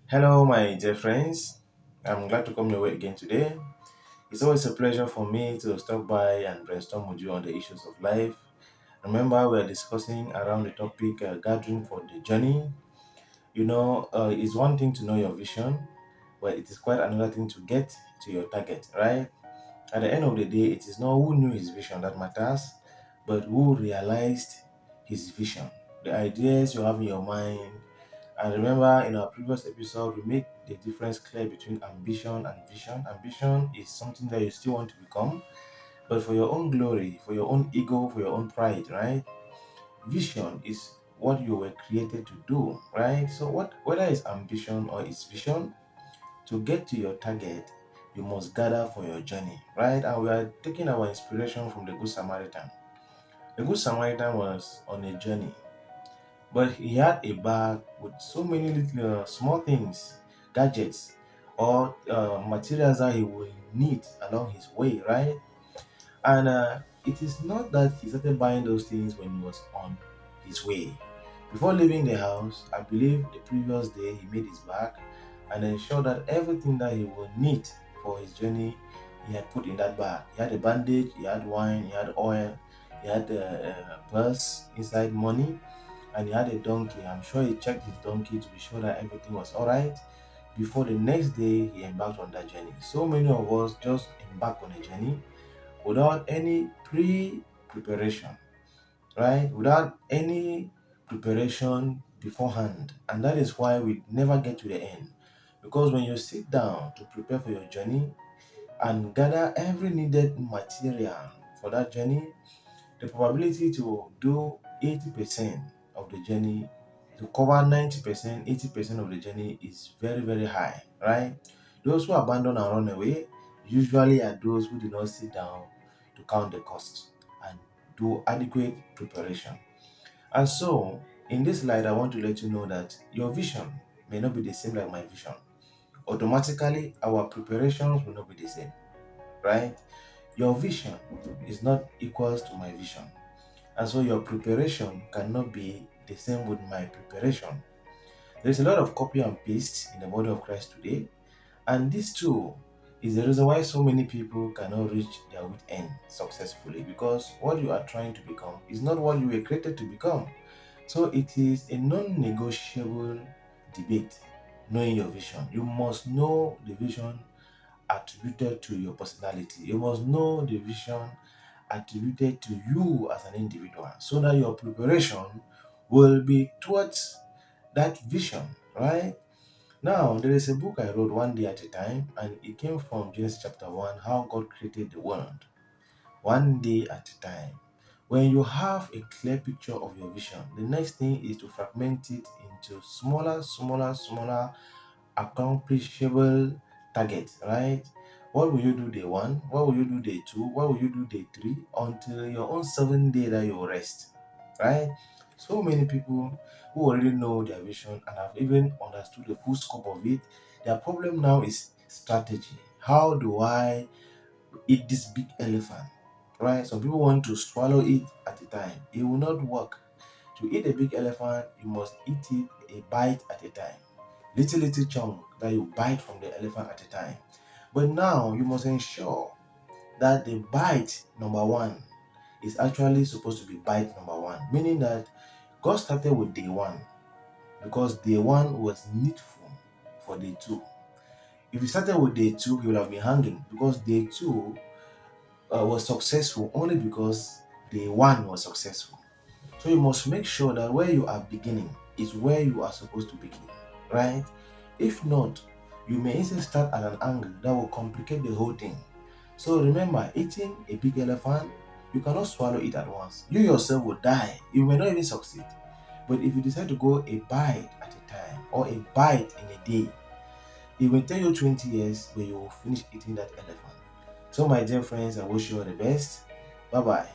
Hello, my dear friends. I'm glad to come your way again today. It's always a pleasure for me to stop by and brainstorm with you on the issues of life. Remember, we're discussing around the topic gathering for the journey. It's one thing to know your vision, but it is quite another thing to get to your target, right? At the end of the day, it is not who knew his vision that matters, but who realized his vision. The ideas you have in your mind. And remember, in our previous episode, we made the difference clear between ambition and vision. Ambition is something that you still want to become, but for your own glory, for your own ego, for your own pride, right? Vision is what you were created to do, right? So, whether it's ambition or it's vision, to get to your target, you must gather for your journey, right? And we are taking our inspiration from the Good Samaritan. The Good Samaritan was on a journey, but he had a bag with so many little small things, gadgets, or materials that he would need along his way, right? And it is not that he started buying those things when he was on his way. Before leaving the house, I believe the previous day he made his bag and ensured that everything that he would need for his journey he had put in that bag. He had a bandage, he had wine, he had oil, he had a purse inside money, and he had a donkey. I'm sure he checked his donkey to be sure that everything was alright before the next day he embarked on that journey. So many of us just embark on a journey without any preparation, right? Without any preparation beforehand. And that is why we never get to the end. Because when you sit down to prepare for your journey and gather every needed material for that journey, the probability to do 80% of the journey, to cover 90%, 80% of the journey is very, very high, right? Those who abandon and run away usually are those who do not sit down to count the cost and do adequate preparation. And so, in this light, I want to let you know that your vision may not be the same like my vision. Automatically, our preparations will not be the same, right? Your vision is not equals to my vision. And so your preparation cannot be the same with my preparation. There's a lot of copy and paste in the body of Christ today, and this too is the reason why so many people cannot reach their wit end successfully, because what you are trying to become is not what you were created to become. So it is a non-negotiable debate knowing your vision. You must know the vision attributed to your personality. You must know the vision attributed to you as an individual so that your preparation will be towards that vision, right? Now, there is a book I wrote one day at a time, and it came from Genesis chapter 1, how God created the world. One day at a time. When you have a clear picture of your vision, the next thing is to fragment it into smaller, accomplishable targets, right? What will you do day one? What will you do day two? What will you do day three? Until your own 7 day that you rest, right? So many people who already know their vision and have even understood the full scope of it, their problem now is strategy. How do I eat this big elephant, right? Some people want to swallow it at a time. It will not work. To eat a big elephant, you must eat it a bite at a time, little chunk that you bite from the elephant at a time. But now you must ensure that the bite number one is actually supposed to be bite number one, meaning that God started with day one because day one was needful for day two. If you started with day two, you will have been hanging because day two was successful only because day one was successful. So you must make sure that where you are beginning is where you are supposed to begin, right? If not, you may instead start at an angle that will complicate the whole thing. So remember, eating a big elephant, you cannot swallow it at once. You yourself will die. You may not even succeed. But if you decide to go a bite at a time or a bite in a day, it will take you 20 years where you will finish eating that elephant. So my dear friends, I wish you all the best. Bye bye.